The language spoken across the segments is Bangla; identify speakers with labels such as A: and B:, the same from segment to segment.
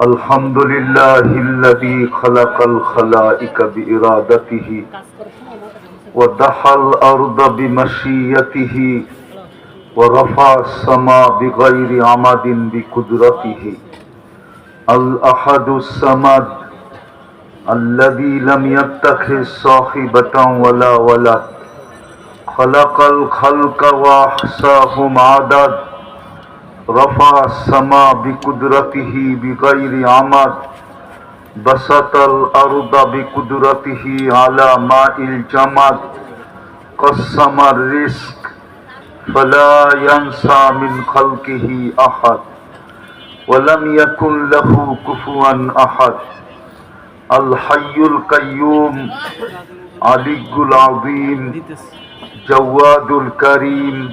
A: الحمد لله الذي خلق الخلائق بإرادته ودحى الأرض بمشيته ورفع السماء بغير عمد بقدرته الأحد الصمد الذي لم يتخذ صاحبة ولا ولد خلق الخلق وأحصاهم عدد رفع السماء بقدرته بغير عمد بسط الأرض بقدرته على ماء الجمد قسم الرزق فلا ينسى من خلقه أحد ولم يكن له كفوا أحد الحي القيوم علي العظيم جواد الكريم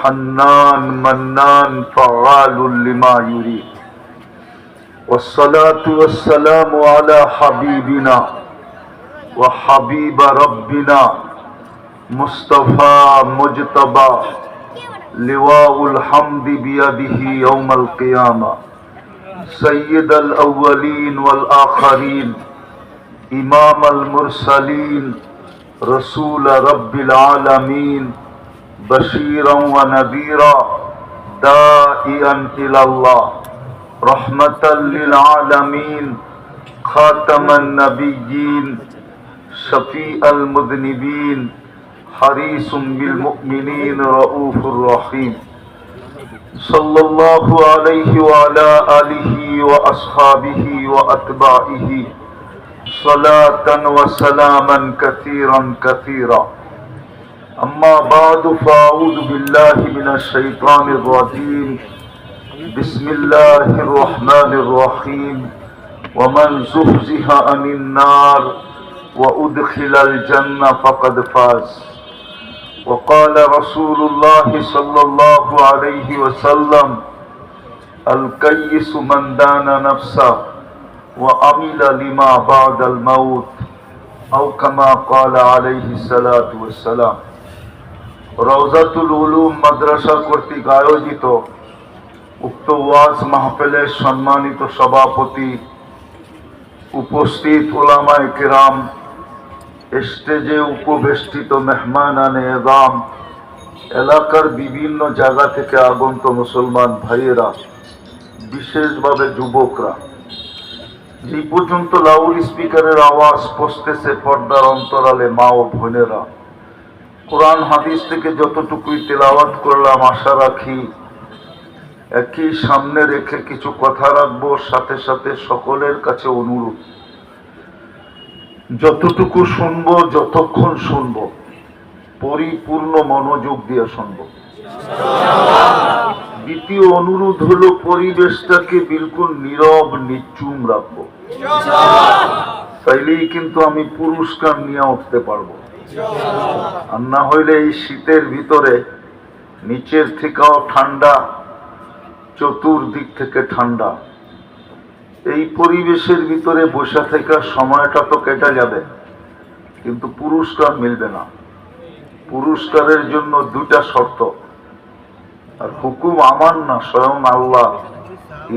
A: حنان منان فعال لما يريد والصلاة والسلام على حبيبنا وحبيب ربنا مصطفى مجتبى لواء الحمد بيده يوم القيامة سيد الأولين والآخرين إمام المرسلين رسول رب العالمين بشيرا ونذيرا داعيا إلى الله رحمة للعالمين خاتم النبيين شفيع المذنبين حريص بالمؤمنين رؤوف رحيم صلى الله عليه وعلى آله وأصحابه وأتباعه صلاة وسلاما كثيرا كثيرا أما بعد فأعوذ بالله من الشيطان الرجيم بسم الله الرحمن الرحيم ومن زحزح عن النار وأدخل الجنة فقد فاز وقال رسول الله صلى الله عليه وسلم الكيس من دان نفسه وعمل لما بعد الموت أو كما قال عليه الصلاة والسلام রওজাতুল উলুম মাদ্রাসা কর্তৃক আয়োজিত উক্ত ওয়াজ মাহফিলের সম্মানিত সভাপতি, উপস্থিত উলামায়ে কেরাম, স্টেজে উপবেষ্টিত মেহমানানে এযাম, এলাকার বিভিন্ন জায়গা থেকে আগত মুসলমান ভাইয়েরা, বিশেষভাবে যুবকরা, যে পর্যন্ত লাউড স্পিকারের আওয়াজ পৌঁছতেছে পর্দার অন্তরালে মা ও বোনেরা, কোরআন হাদিস থেকে যতটুকুই তেলাওয়াত করলাম আশা রাখি একই সামনে রেখে কিছু কথা রাখবো। সাথে সাথে সকলের কাছে অনুরোধ, যতটুকু শুনবো, যতক্ষণ শুনবো, পরিপূর্ণ মনোযোগ দিয়ে শুনবো। দ্বিতীয় অনুরোধ হলো পরিবেশটাকে বিলকুল নীরব নিচুম রাখবো, তাইলেই কিন্তু আমি পুরস্কার নিয়ে উঠতে পারবো। আর না হইলে এই শীতের ভিতরে নিচের থেকেও ঠান্ডা, চতুর্দিক থেকে ঠান্ডা, এই পরিবেশের ভিতরে বসে থাকার সময়টা তো কেটে যাবে, কিন্তু পুরস্কার মিলবে না। পুরস্কারের জন্য দুটা শর্ত, আর হুকুম আমার না, স্বয়ং আল্লাহ।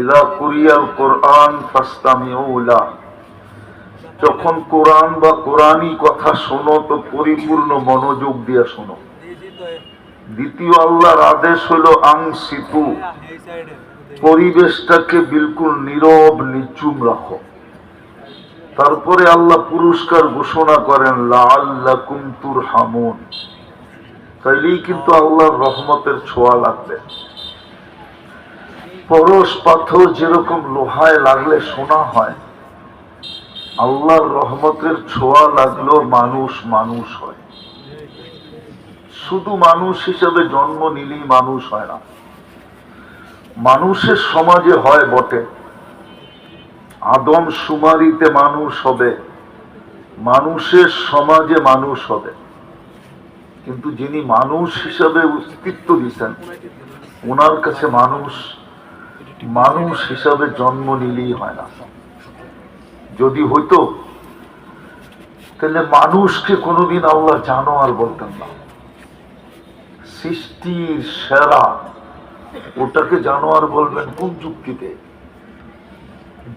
A: ইযা কুরিয়াল কোরআন ফাসতামিউ লাহু, যখন কোরআন বা কোরআনী কথা শোনো তো পরিপূর্ণ মনোযোগ দিয়ে শোনো। দ্বিতীয় আল্লাহর আদেশ হলো আনসিতু, পরিবেশটাকে বিলকুল নীরব নিচুম রাখো। তারপরে আল্লাহ পুরস্কার ঘোষণা করেন লাআল্লাকুম তুরহামুন, তাইলেই কিন্তু আল্লাহর রহমতের ছোঁয়া লাগবে। পরশ পাথর যেরকম লোহায় লাগলে সোনা হয়, আল্লাহর রহমতের ছোঁয়া লাগলেও মানুষ মানুষ হয়। শুধু মানুষ হিসেবে জন্ম নিলেই মানুষ হয় না, মানুষের সমাজে হয় বটে। আদম শুমারিতে মানুষ হবে, মানুষের সমাজে মানুষ হবে, কিন্তু যিনি মানুষ হিসাবে অস্তিত্ব দিচ্ছেন ওনার কাছে মানুষ মানুষ হিসাবে জন্ম নিলেই হয় না। যদি হইতো তাহলে মানুষকে কোনোদিন আল্লাহ জানোয়ার বলতেন না। সৃষ্টির সেরা ওটাকে জানোয়ার বলবেন কোন যুক্তিতে?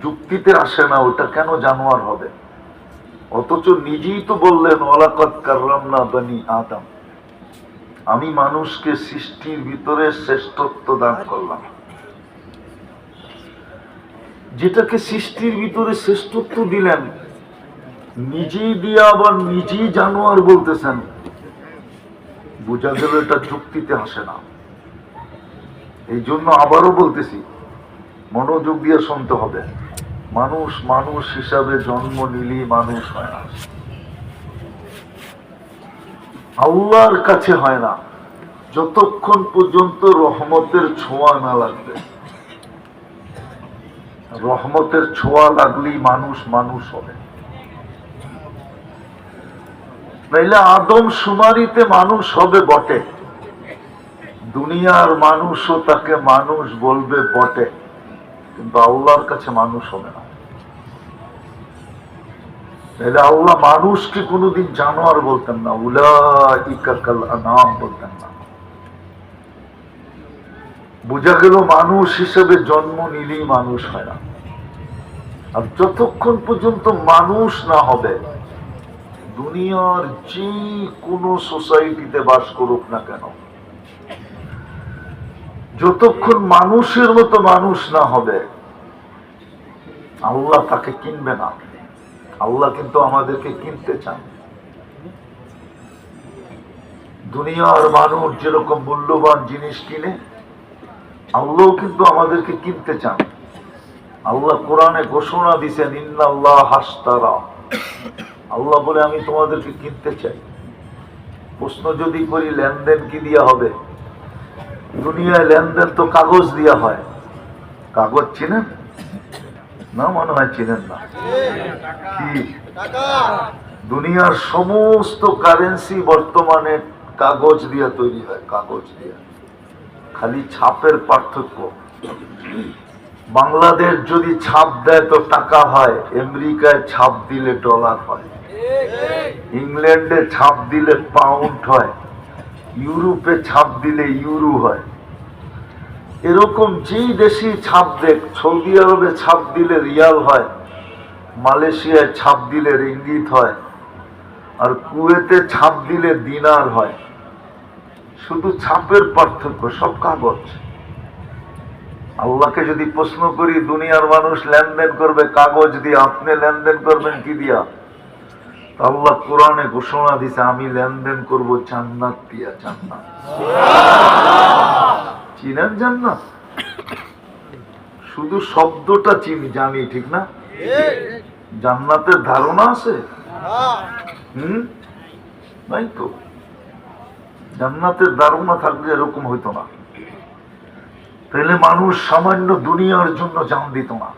A: যুক্তিতে আসে না, ওটা কেন জানোয়ার হবে? অথচ নিজেই তো বললেন ওয়ালাকাদ কাররামনা বনি আদম, আমি মানুষকে সৃষ্টির ভিতরে শ্রেষ্ঠত্ব দান করলাম। যেটাকে সৃষ্টির ভিতরে শ্রেষ্ঠত্ব দিলেন, নিজেই দিয়ে আবার নিজেই জানোয়ার বলতেছেন, বোঝা গেল এটা যুক্তিতে আসে না। এই জন্য আবারও বলতেছি, মনোযোগ দিয়ে শুনতে হবে। মানুষ মানুষ হিসাবে জন্ম নিলেই মানুষ হয় না, আল্লাহর কাছে হয় না যতক্ষণ পর্যন্ত রহমতের ছোঁয়া না লাগবে। রহমতের ছোঁয়া লাগলেই মানুষ মানুষ হবে। নাইলে আদম শুমারিতে মানুষ হবে বটে, দুনিয়ার মানুষও তাকে মানুষ বলবে বটে, কিন্তু আল্লাহর কাছে মানুষ হবে না। নাইলে আল্লাহ মানুষকে কোনোদিন জানোয়ার বলতেন না, উলাইকা কাল আনাম বলতেন না। বোঝা গেল মানুষ হিসেবে জন্ম নিলেই মানুষ হয় না। আর যতক্ষণ পর্যন্ত মানুষ না হবে, দুনিয়ার যে কোনো সোসাইটিতে বাস করুক না কেন, যতক্ষণ মানুষের মতো মানুষ না হবে, আল্লাহ তাকে কিনবে না। আল্লাহ কিন্তু আমাদেরকে কিনতে চান। দুনিয়ার মানুষ যেরকম মূল্যবান জিনিস কিনে, আল্লাহ কিন্তু আমাদেরকে কিনতে চান। আল্লাহ কোরআনে ঘোষণা দিছেন, ইন্নাল্লাহ হাশতারা, আল্লাহ বলে আমি তোমাদেরকে কিনতে চাই। প্রশ্ন যদি করি, লেনদেন কি দিয়া হবে? দুনিয়ায় লেনদেন তো কাগজ দিয়া হয়। কাগজ চিনেন না? মনে হয় চিনেন না। কি দুনিয়ার সমস্ত কারেন্সি বর্তমানে কাগজ দিয়া তৈরি হয়, কাগজ দিয়া। খালি ছাপের পার্থক্য। বাংলাদেশ যদি ছাপ দেয় তো টাকা হয়, আমেরিকায় ছাপ দিলে ডলার হয়, ইংল্যান্ডে ছাপ দিলে পাউন্ড হয়, ইউরোপে ছাপ দিলে ইউরো হয়। এরকম যেই দেশে ছাপ দেখ, সৌদি আরবে ছাপ দিলে রিয়াল হয়, মালয়েশিয়ায় ছাপ দিলে রিঙ্গিত হয়, আর কুয়েতে ছাপ দিলে দিনার হয়। শুধু ছাপের পার্থক্য, সব কাগজ। আল্লাহকে যদি প্রশ্ন করি, দুনিয়ার মানুষ লেনদেন করবে কাগজ দিয়ে, আপনি লেনদেন করবেন কি দিয়া? আল্লাহ কোরআনে ঘোষণা দিছে, আমি লেনদেন করব জান্নাত দিয়া। জান্নাত চিনেন? জান্নাত শুধু শব্দটা চিনি, জানি, ঠিক না? জান্নাতের ধারণা আছে? নাই তো। জান্নাতের ধারণা থাকলে এরকম হইতো না। তাহলে মানুষ সামান্য দুনিয়ার জন্য জান দিত না।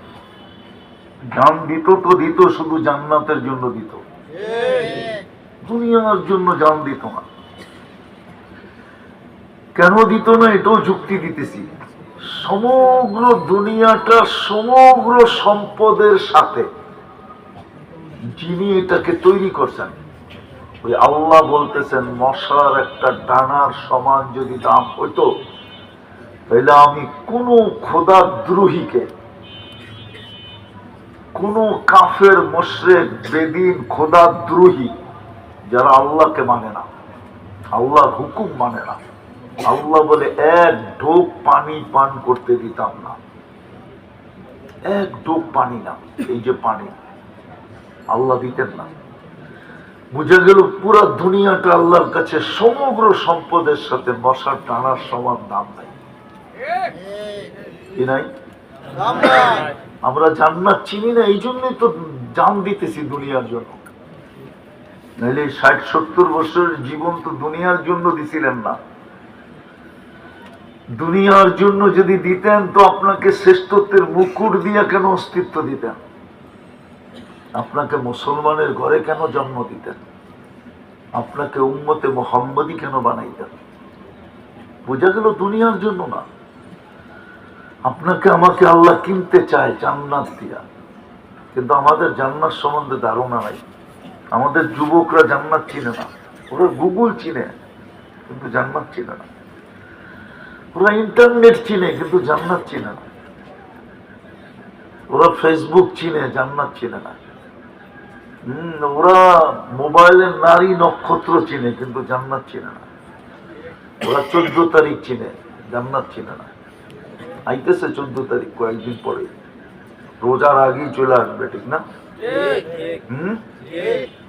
A: জান দিত তো দিত, শুধু জান্নাতের জন্য দিত, দুনিয়ার জন্য জান দিত না। কেন দিত না এটাও যুক্তি দিতেছি। সমগ্র দুনিয়াটা সমগ্র সম্পদের সাথে যিনি এটাকে তৈরি করছেন, ওই আল্লাহ বলতেছেন, মশার একটা ডানার সমান যদি দাম হইতো, তাহলে আমি কোন খোদাদ্রোহীকে, কোন কাফের মুশরিক বেদিন খোদাদ্রোহী যারা আল্লাহকে মানে না, আল্লাহর হুকুম মানে না, আল্লাহ বলে এক ঢোক পানি পান করতে দিতাম না। এক ঢোক পানি না, এই যে পানি, আল্লাহ দিতেন না। বুঝে গেল পুরা দুনিয়াটা আল্লাহর কাছে সমগ্র সম্পদের সাথে মশার টানার সমান দাম নাই। কি নাই? আমরা জান্নাত চিনি না, এই জন্যই তো জান দিতেছি দুনিয়ার জন্য। নাহলে ৬০-৭০ বছরের জীবন তো দুনিয়ার জন্য দিছিলেন না। দুনিয়ার জন্য যদি দিতেন তো আপনাকে শ্রেষ্ঠত্বের মুকুট দিয়ে কেন অস্তিত্ব দিতেন? আপনাকে মুসলমানের ঘরে কেন জন্ম দিতেন? আপনাকে উম্মতে মুহাম্মদী কেন বানাইতেন? বোঝা গেল দুনিয়ার জন্য না। আপনাকে আমাকে আল্লাহ কিনতে চায় জান্নাত দিয়া, কিন্তু আমাদের জান্নাত সম্বন্ধে ধারণা নাই। আমাদের যুবকরা জান্নাত চিনে না। ওরা গুগল চিনে কিন্তু জান্নাত চিনে না। ওরা ইন্টারনেট চিনে কিন্তু জান্নাত চিনে না। ওরা ফেসবুক চিনে, জান্নাত চিনে না। ওরা মোবাইলের নারী নক্ষত্র চিনে, কিন্তু জান্নাত চিনে না। ওরা 14 তারিখ চিনে, জান্নাত চিনে না। আইতেছে 14 তারিখ, কয়েকদিন পরে, রোজার আগেই চলে আসবে, ঠিক না?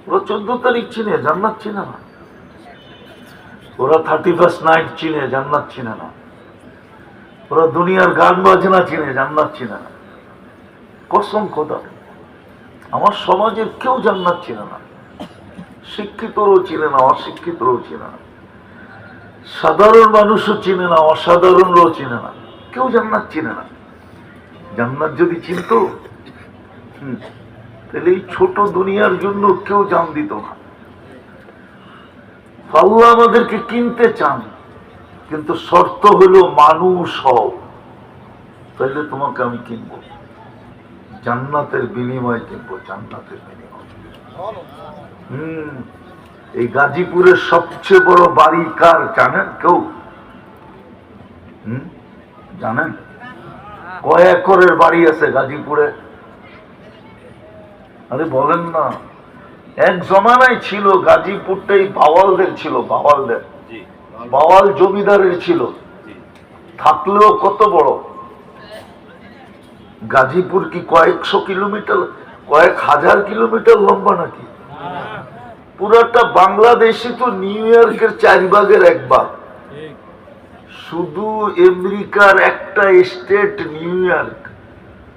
A: ওরা 14 তারিখ চিনে, জান্নাত চিনে না। ওরা 31st নাইট চিনে, জান্নাত চিনে না। ওরা দুনিয়ার গান বাজনা চিনে, জান্নাত চিনে না। কসম খোদা, আমার সমাজের কেউ জান্নাত চিনে না। শিক্ষিতরও চিনে না, অশিক্ষিতরও চিনে না, সাধারণ মানুষও চিনে না, অসাধারণরাও চিনে না। কেউ জান্নাত চিনে না। জান্নাত যদি চিনত, তাহলে এই ছোট দুনিয়ার জন্য কেউ জান দিত না। আল্লাহ আমাদেরকে কিনতে চান, কিন্তু শর্ত হলো মানুষ হও, তাহলে তোমাকে আমি কিনবো। জান্নাতের বিনিময় কিনবো, জান্নাতের বিনিময়। এই গাজীপুরের সবচেয়ে বড় বাড়ি কার জানেন কেউ? জানেন? কয় একরের বাড়ি আছে গাজীপুরে? আরে বলেন না। এক জমানায় ছিল, গাজীপুরটাই বাওয়ালদের ছিল, বাওয়ালদের, বাওয়াল জমিদারের ছিল। থাকলেও কত বড়! গাজীপুর কি কয়েকশো কিলোমিটার, কয়েক হাজার কিলোমিটার লম্বা নাকি? পুরাটা বাংলাদেশে তো নিউ ইয়র্কের 4 ভাগের 1 ভাগ। শুধু আমেরিকার একটা স্টেট নিউ ইয়র্ক,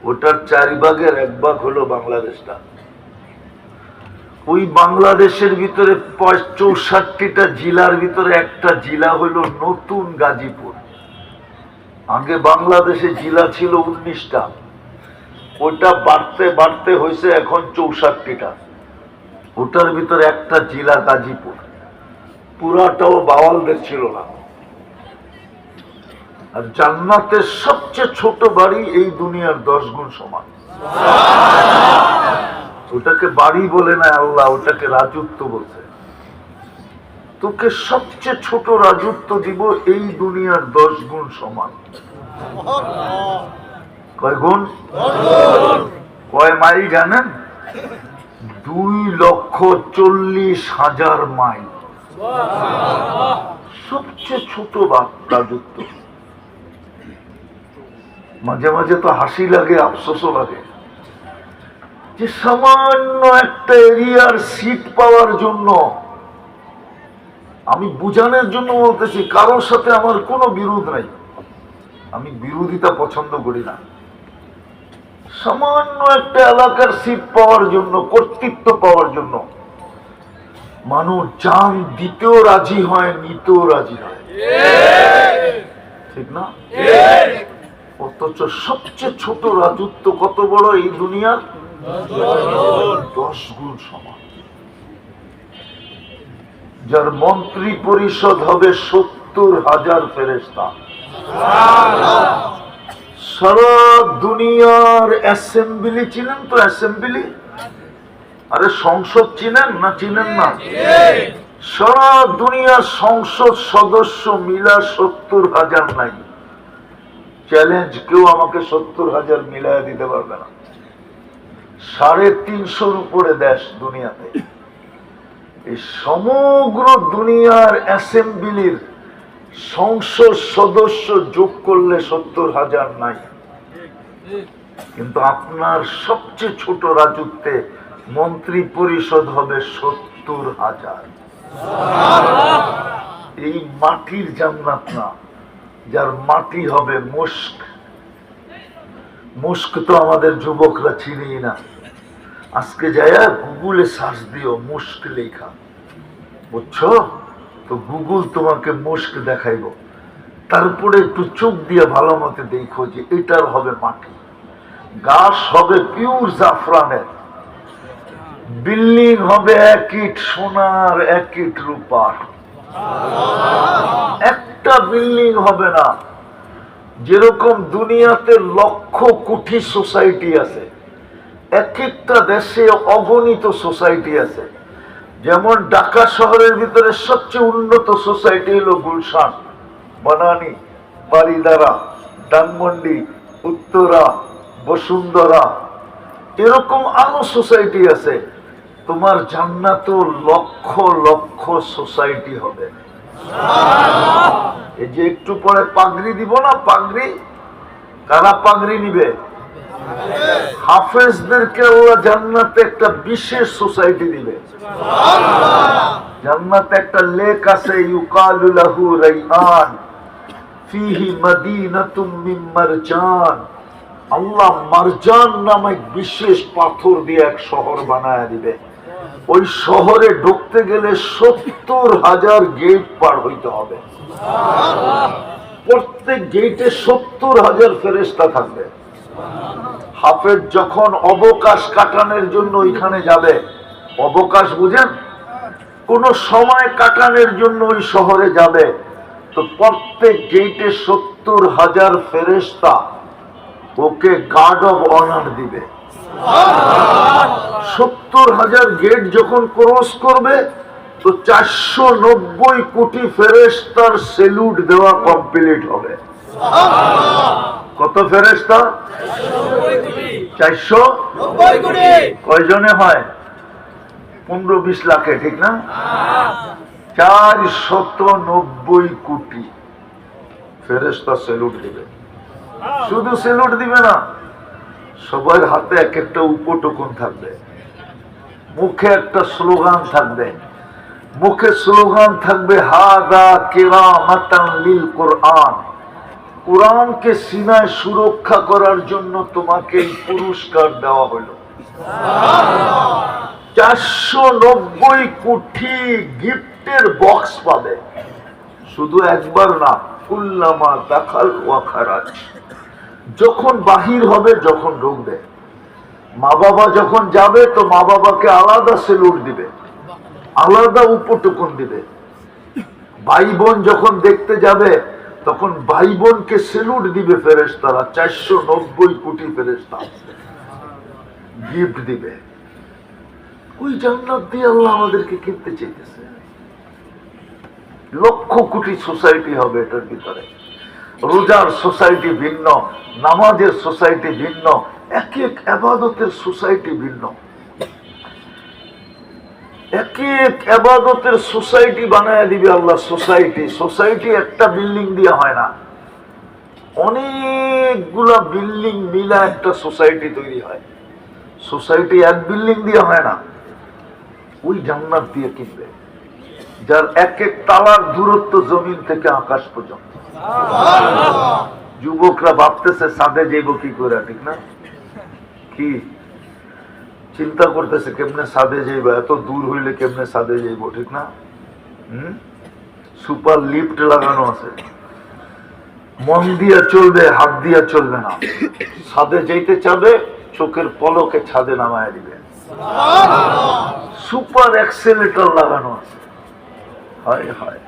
A: ওটার 4 ভাগের 1 ভাগ হলো বাংলাদেশটা। ওই বাংলাদেশের ভিতরে 64টা জেলার ভিতরে একটা জেলা হলো নতুন গাজীপুর। আগে বাংলাদেশে জেলা ছিল 19টা, ওটা বাড়তে বাড়তে হয়েছে এখন 64টা। ওটার ভিতরে একটা জেলা গাজীপুর। পুরাটাও বাওয়ালদের ছিল না। আর জান্নাতের সবচেয়ে ছোট বাড়ি এই দুনিয়ার 10 গুণ সমান। ওটাকে বাড়ি বলে না আল্লাহ, ওটাকে রাজত্ব বলছে। তোকে সবচেয়ে ছোট রাজত্ব দিব, এই দুনিয়ার 10 গুণ সমান। কয় গুণ? কয় মাইল জানেন? 2,40,000 মাইল। সবচেয়ে ছোট রাজত্ব। মাঝে মাঝে তো হাসি লাগে, আফসোসও লাগে, যে সামান্য একটা এরিয়ার সিট পাওয়ার জন্য, আমি বুঝানোর জন্য বলতেছি, কারোর সাথে আমার কোনো বিরোধ নাই, আমি বিরোধিতা পছন্দ করি না। সামান্য একটা এলাকার সিট পাওয়ার জন্য, কর্তৃত্ব পাওয়ার জন্য মানুষ জান দিতেও রাজি হয়, নিতেও রাজি হয়, ঠিক না? অথচ সবচেয়ে ছোট রাজত্ব কত বড় এই দুনিয়ার? 10 গুণ সমান। যার মন্ত্রী পরিষদ হবে 70,000 ফেরেশতা। সারা দুনিয়ার অ্যাসেম্বলি চিনেন তো? অ্যাসেম্বলি, আরে সংসদ চিনেন না? চিনেন না? সারা দুনিয়ার সংসদ সদস্য মিলা 70,000 নাই। চ্যালেঞ্জ, কেউ আমাকে 70,000 মিলায়া দিতে পারবে না। 350-র উপরে দেশ দুনিয়াতে। এই সমগ্র দুনিয়ার অ্যাসেম্বলির সংসদ সদস্য যোগ করলে 70,000 নাই। কিন্তু আপনার সবচেয়ে ছোট রাজত্বে মন্ত্রী পরিষদ হবে 70,000। এই মাটির জান্নাত না, যার মাটি হবে মুস্ক। মুস্ক তো আমাদের যুবকরা চিনি না। আজকে যায় গুগলে সার্চ দিও মুস্ক লেখা, বুঝছো তো? গুগল তোমাকে মুস্ক দেখাইব। তারপরে একটু চোখ দিয়ে ভালো মতো দেখো যে এটার হবে মাটি, গাছ হবে পিওর জাফরানের, বিল্ডিং হবে 1 ইট সোনার 1 ইট রূপার। একটা বিল্ডিং হবে না। যেরকম দুনিয়াতে লক্ষ কোটি সোসাইটি আছে, এক একটা দেশে অগণিত সোসাইটি আছে। যেমন ঢাকা শহরের ভিতরে সবচেয়ে উন্নত সোসাইটি হলো গুলশান, বনানী, বারিধারা, ধানমন্ডি, উত্তরা, বসুন্ধরা, এরকম আরো সোসাইটি আছে। তোমার জান্নাতেও লক্ষ লক্ষ সোসাইটি হবে। এই যে একটু পরে পাগড়ি দিব না, পাগড়ি, কারা পাগড়ি নিবে? হাফেজদেরকে আল্লাহ জান্নাতে একটা বিশেষ সোসাইটি দিবে। জান্নাতে একটা লেক আছে, ইউকালু লাহু রাইআন ফিহি মাদিনাতুম মিন মারজান। আল্লাহ মারজান নামক বিশেষ পাথর দিয়ে এক শহর বানায় দিবে। ওই শহরে ঢুকতে গেলে 70,000 গেট পার হইতে হবে। প্রত্যেক গেটে 70,000 ফেরেশতা থাকবে। হাফেজ যখন অবকাশ কাটানোর জন্য ওইখানে যাবে, অবকাশ বুঝেন, কোন সময় কাটানোর জন্য ওই শহরে যাবে, তো প্রত্যেক গেটে 70,000 ফেরেশতা ওকে গার্ড অব অনার দিবে। 70,000 গেট যখন ক্রস করবে, তো 490 কোটি ফেরেশতার সেলুট দেওয়া কমপ্লিট হবে। কত ফেরেশতা? 490 কোটি। কয়জনে হয়? 15-20 লাখে, ঠিক না? 490 কোটি ফেরেশতা সেলুট দিবে। শুধু সেলুট দিবে না, সবার হাতে এক একটা উপটোকন থাকবে, মুখে একটা স্লোগান থাকবে। মুখে স্লোগান থাকবে, হাদা কিরামাতান লিল কোরআন। কোরআনকে সিনায় সুরক্ষা করার জন্য তোমাকে এই পুরস্কার দেওয়া হলো। 490 কোটি গিফটের বক্স পাবে। শুধু একবার না, কুল্লামা দাখাল ওয়া খারাজ। যখন বাহির হবে, যখন ঢুকবে, মা বাবা যখন যাবে, তো মা বাবাকে আলাদা সেলুট দিবে, আলাদা উপটোকন দিবে। ভাই বোন যখন দেখতে যাবে, তখন ভাই বোনকে সেলুট দিবে ফেরেশতারা। 490 কোটি ফেরেশতা গিফট দিবে। ওই জান্নাত দিয়ে আল্লাহ আমাদেরকে কিনতে চাইতেছে। লক্ষ কোটি সোসাইটি হবে এটার ভিতরে। রোজার সোসাইটি ভিন্ন, নামাজের সোসাইটি ভিন্ন, এক এক ইবাদতের সোসাইটি ভিন্ন। এক এক ইবাদতের সোসাইটি বানায় দিবে আল্লাহ। সোসাইটি একটা বিল্ডিং দিয়ে হয় না, অনেকগুলা বিল্ডিং মিলা একটা সোসাইটি তৈরি হয়। সোসাইটি এক বিল্ডিং দিয়ে হয় না, ওই জান্নাত দিয়ে কিনবে, যার এক এক তালার দূরত্ব জমিন থেকে আকাশ পর্যন্ত। যুবকরা ভাবতেছে সাদে যাইব কি করে, ঠিক না? কি চিন্তা করতেছে কেমনে সাদে যাইব, এত দূর হইলে কেমনে সাদে যাইব, ঠিক না? সুপার লিফট লাগানো আছে, মন দিয়া চলবে, হাত দিয়া চলবে না। ছাদে যাইতে চাবে, চোখের পলকে ছাদে নামায় দিবে। সুপার অ্যাক্সেলেটর লাগানো আছে। হায় হায়।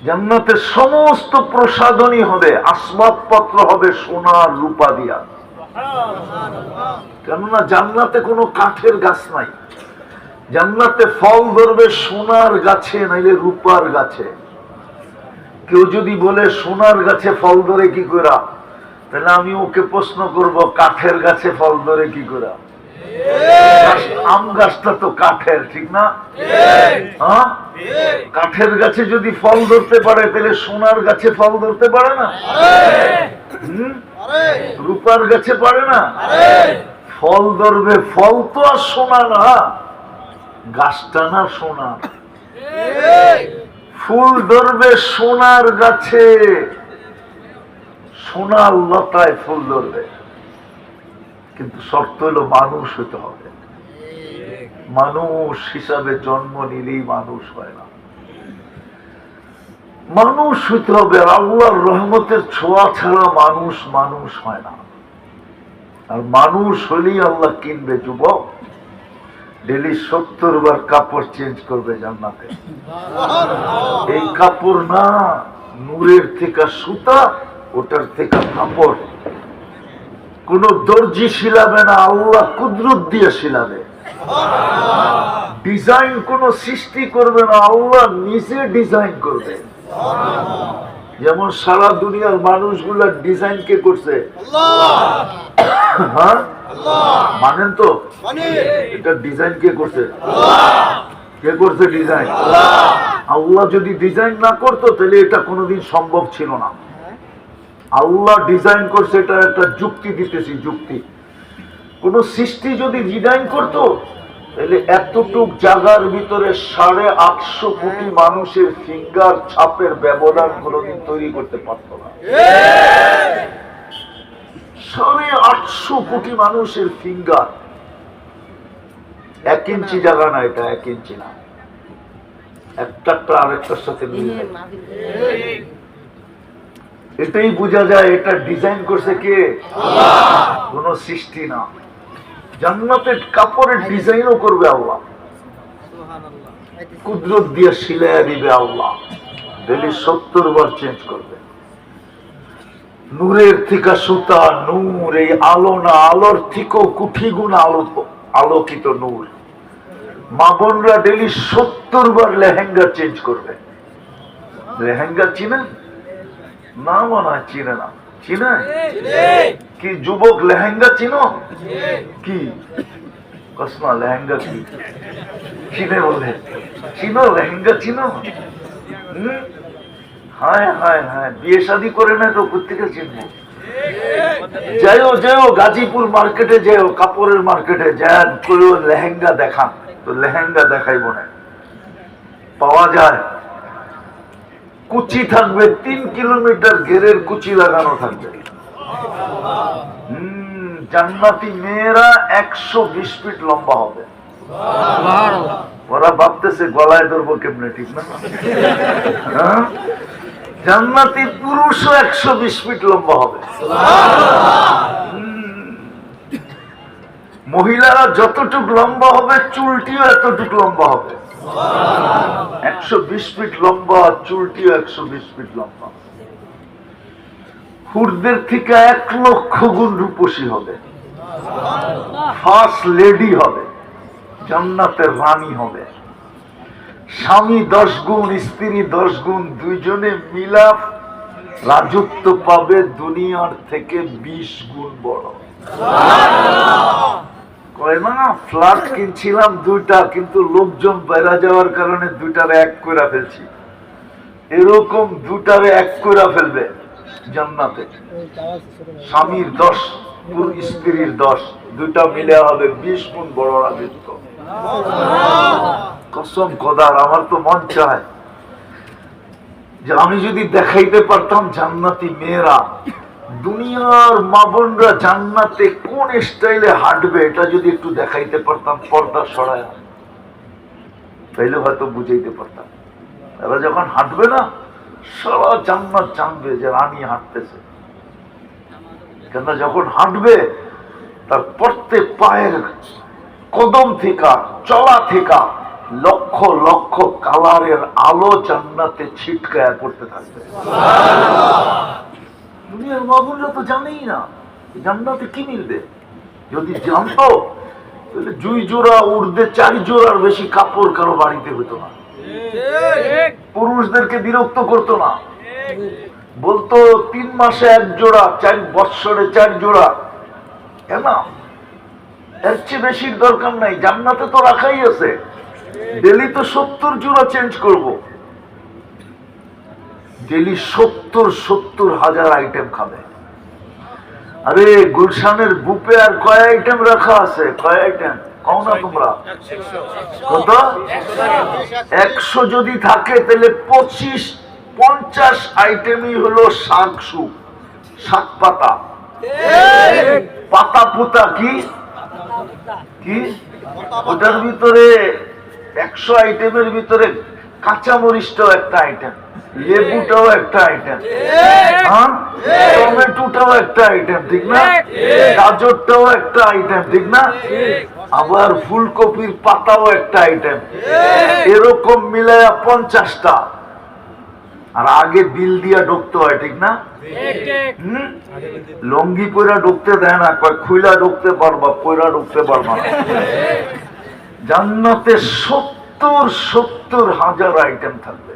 A: জান্নাতের সমস্ত প্রসাধনী হবে, আসবাবপত্র হবে সোনার রূপা দিয়া। কেননা জান্নাতে কোনো কাঠের গাছ নাই। জান্নাতে ফল ধরবে সোনার গাছে, নাইলে রূপার গাছে। কেউ যদি বলে সোনার গাছে ফল ধরে কি করে, তাহলে আমি ওকে প্রশ্ন করব, কাঠের গাছে ফল ধরে কি করে? আম গাছটা তো কাঠের, ঠিক না? হ্যাঁ, কাঠের গাছে যদি ফল ধরতে পারে, তাহলে সোনার গাছে ফল ধরতে পারে না? রূপার গাছে পারে না? ফল ধরবে, ফল তো আর সোনা না, গাছটা না সোনা। ফুল ধরবে সোনার গাছে, সোনার লতায় ফুল ধরবে। কিন্তু শর্ত হলো মানুষ হতে হবে। মানুষ হিসাবে জন্ম নিলেই মানুষ হয় না, মানুষ হতে হবে। আল্লাহর রহমতের ছোঁয়া ছাড়া মানুষ মানুষ হয় না। আর মানুষ হলেই আল্লাহ কিনবে। যুবক ডেলি 70 বার কাপড় চেঞ্জ করবে জান্নাতে। এই কাপড় না, নূরের থেকে সুতা, ওটার থেকে কাপড়। কোন দর্জি শিলাবে না, আল্লাহ কুদরত দিয়ে শিলাবে। ডিজাইন কোন সৃষ্টি করবে না, আল্লাহ নিজে ডিজাইন করবে। যেমন সারা দুনিয়ার মানুষগুলার ডিজাইন কে করছে? হ্যাঁ, মানেন তো? এটা ডিজাইন কে করছে? কে করছে ডিজাইন? আল্লাহ যদি ডিজাইন না করতো তাহলে এটা কোনোদিন সম্ভব ছিল না। আল্লাহ ডিজাইন করছে, এটা একটা যুক্তি দিতেছি, যুক্তি। কোন সৃষ্টি যদি ডিজাইন করতো তাহলে এতটুক জায়গার ভিতরে 850 কোটি মানুষের ফিঙ্গার ছাপের ব্যবধান কোনোদিন তৈরি করতে পারত না। 850 কোটি মানুষের ফিঙ্গার, 1 ইঞ্চি জায়গা না, এটা 1 ইঞ্চি না, একটা আরেকটার সাথে মিলে। এটাই বোঝা যায় এটা ডিজাইন করছে কে? কোন সৃষ্টি না। জান্নাতের কাপড়ের ডিজাইনও করবে আল্লাহ, কুদরত দিয়ে সিলাইয়া দিবে আল্লাহ, ডেলি 70 বার চেঞ্জ করবে। নূরের থেকে সুতা, নূর, এই আলো না, আলোর থেকেও কোটি গুণ আলোকিত নূর। মা বোনরা ডেলি 70 বার লেহেঙ্গা চেঞ্জ করবে। লেহেঙ্গা চিনেন না? মনে হয় চিনে না। চিনে কি যুবক? লেহেঙ্গা চিনো কি? কসমা লেহেঙ্গা কি চিনে? বলে চিনো লেহেঙ্গা? চিনো? হায় হায় হায়, বিয়ে শাদী করে না তো কোথেকে চিনবো? যাইও গাজীপুর মার্কেটে যাও, কাপড়ের মার্কেটে যান, কেউ লেহেঙ্গা দেখান তো লেহেঙ্গা দেখাইব না, পাওয়া যায়। কুচি থাকবে 3 কিলোমিটার ঘেরের কুচি লাগানো থাকবে। জান্নাতি মেয়েরা 120 ফিট লম্বা হবে। ওরা ভাবতেছে গলায় ধরবো কেমনে, ঠিক না? জান্নাতি পুরুষও 120 ফিট লম্বা হবে। মহিলারা যতটুক লম্বা হবে চুলটিও এতটুক লম্বা হবে। 120 ফিট লম্বা, চুলটিও 120 ফিট লম্বা। হুরদের থেকে 1 লক্ষ গুণ রূপসী হবে, ফার্স্ট লেডি হবে, জান্নাতের রানী হবে। স্বামী 10 গুণ, স্ত্রী 10 গুণ, দুইজনে মিলাপ রাজত্ব পাবে দুনিয়ার থেকে 20 গুণ বড়। কয় না, ফ্ল্যাট কিনছিলাম 2টা, কিন্তু লোকজন বেড়া যাওয়ার কারণে 2টার 1 করে ফেলছি। এরকম 2টার 1 করে ফেলবে জান্নাতে। স্বামীর 10, স্ত্রীর 10, 2টা মিলে হবে 20 গুণ বড় রাজত্ব। কসম খোদার, আমার তো মন চায় যে আমি যদি দেখাইতে পারতাম জান্নাতি মেয়েরা, দুনিয়ার মা বোনরা জান্নাতে কোন স্টাইলে হাঁটবে, এটা যদি একটু দেখাইতে পারতাম পর্দা সরায়, তাইলে হয়তো বুঝাইতে পারতাম। এরা যখন হাঁটবে না, সারা জান্নাত জানবে যে রানী হাঁটতেছে। কেন যখন হাঁটবে তার প্রত্যেক পায়ের কদম থেকে, চলা থেকে লক্ষ লক্ষ কালারের আলো জান্নাতে ছিটকায়া করতে থাকবে। দুনিয়ার মা বোনরা তো জানেই না জান্নাতে কি মিলবে। যদি জানতো তাহলে 2 জোড়া, উর্দে 4 জোড়ার বেশি কাপড় কারো বাড়িতে হতো না, পুরুষদেরকে বিরক্ত করতো না। বলতো 3 মাসে 1 জোড়া, 4 বৎসরে 4 জোড়া। কেন? এর চেয়ে বেশির দরকার নাই, জান্নাতে তো রাখাই আছে। ডেলি তো 70 জোড়া চেঞ্জ করব, ডেলি 70 হাজার আইটেম খাবে। আরে গুলশানের বুপে আর কয় আইটেম রাখা আছে? কয় আইটেম কও না তোমরা? কত? 100 যদি থাকে তাহলে 50 আইটেমই হলো শাক, সুপ, শাক পাতা, পাতা পুতা, কি কি ওটার ভিতরে 100 আইটেমের ভিতরে কাঁচামরিচটাও একটা আইটেম, লেবুটাও একটা আইটেম, টমেটোটাও একটা আইটেম, ঠিক না? গাজরটাও একটা আইটেম, ঠিক না? আবার ফুলকপির পাতাও একটা আইটেম। এরকম মিলায়া 50টা। আর আগে বিল দিয়া ঢুকতে হয়, ঠিক না? লঙ্গি পয়রা ঢুকতে দেয় না, কয় খুইলা ঢুকতে পারবা, পয়রা ঢুকতে পারবা না। জান্নাতে 70 হাজার আইটেম থাকবে।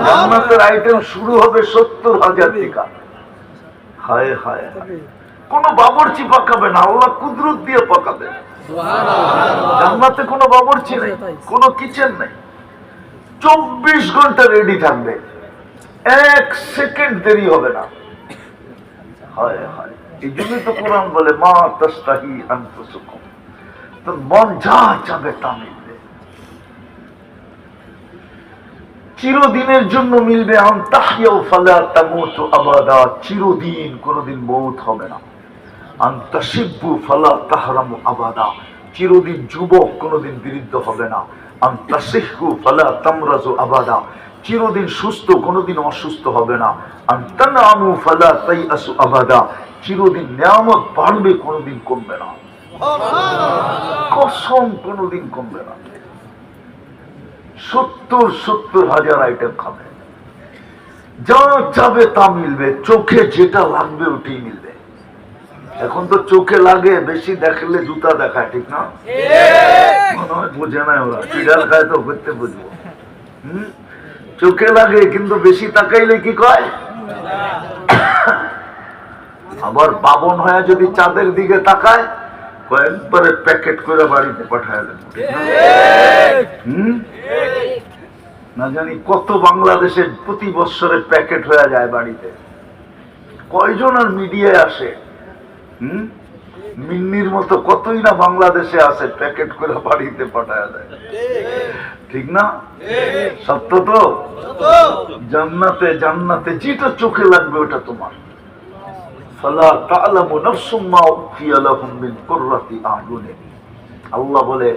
A: জান্নাতের আইটেম শুরু হবে 70,000 টাকা। হায় হায়, কোন বাবুর্চি পাকাবে না, আল্লাহ কুদরত দিয়ে পাকাবে। জান্নাতে কোনো বাবুর্চি নেই, কোনো কিচেন নেই, 24 ঘন্টা রেডি থাকবে, 1 সেকেন্ড দেরি হবে না। হায় হায়, এই জন্যই তো কোরআন বলে মা তাস্তাহি আনফুসুকুম, তো মন যা চাবে তা মিলবে, চিরদিনের জন্য মিলবে। আনতাহিয়াউ ফালা তামুতু আবাদা, চিরদিন, কোনদিন মউত হবে না। আনতাশিব্বু ফালা তাহরামু আবাদা, চিরদিন যুবক, কোনদিন বৃদ্ধ হবে না। আনতাসিহু ফালা তামরাজু আবাদা, চিরদিন সুস্থ, কোনদিন অসুস্থ হবে না। আনতানামু ফালা তাইআসু আবাদা, চিরদিন নিয়ামত বাড়বে, কোনদিন কমবে না। কসম, কোনদিন কমবে না। 70,000 আইটেম খাবে, যা চাবে তা মিলবে, চোখে যেটা লাগবে ওটাই মিলবে। এখন তো চোখে লাগে, বেশি দেখলে জুতা দেখায়, ঠিক না? মনে হয় বোঝে না ওরা, পিডাল খায় তো করতে বুঝবো। চোখে লাগে, কিন্তু বেশি তাকাইলে কি কয়? আবার বাবন হয়ে যদি চাঁদের দিকে তাকায়, কয়েকবারে প্যাকেট করে বাড়িতে পাঠায় দেন। না জানি কত বাংলাদেশে প্রতি বছরে প্যাকেট হয়ে যায় বাড়িতে, কয়জন আর মিডিয়ায় আসে। মিন্নির মতো কতই না বাংলাদেশে আছে, প্যাকেট করে বাড়িতে পাঠায় দেয়, ঠিক না? সত্য তো? জান্নাতে, জান্নাতে যেটা চোখে লাগবে ওটা তোমার। ফালা তা'লামু নাফসুম মা উখফিয়া লাহুম মিন কুররাতি আ'য়ুনি, আল্লাহ বলে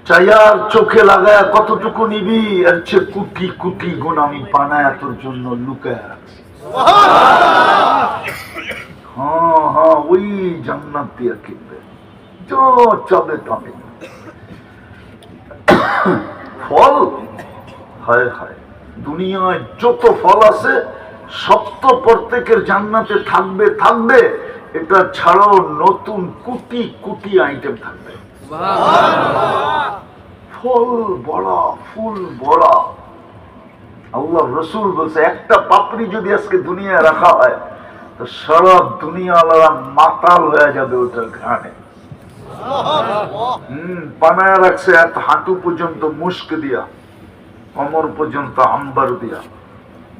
A: চায়ার চোখে লাগায় কতটুকু নিবি, এর চেয়ে কোটি কোটি গুণ আমি বানায়া তোর জন্য লুকায় রাখছি। হ্যাঁ হ্যাঁ, ওই জান্নাত দিয়ে কিনবে, যা চাবে তা মিলবে। ফল, হায় হায়, দুনিয়ায় যত ফল আছে সব তো প্রত্যেকের জান্নাতে থাকবে থাকবে, এটা ছাড়াও নতুন কোটি কোটি আইটেম থাকবে। ফল বড়া, ফুল বড়া। আল্লাহ রসুল বলছে একটা পাপড়ি যদি আজকে দুনিয়ায় রাখা হয় তো সারা দুনিয়া আলাদা মাতাল হয়ে যাবে ওটার ঘ্রাণে। বানায় রাখছে এত হাঁটু পর্যন্ত মুস্ক দিয়া, কমর পর্যন্ত আম্বার দিয়া,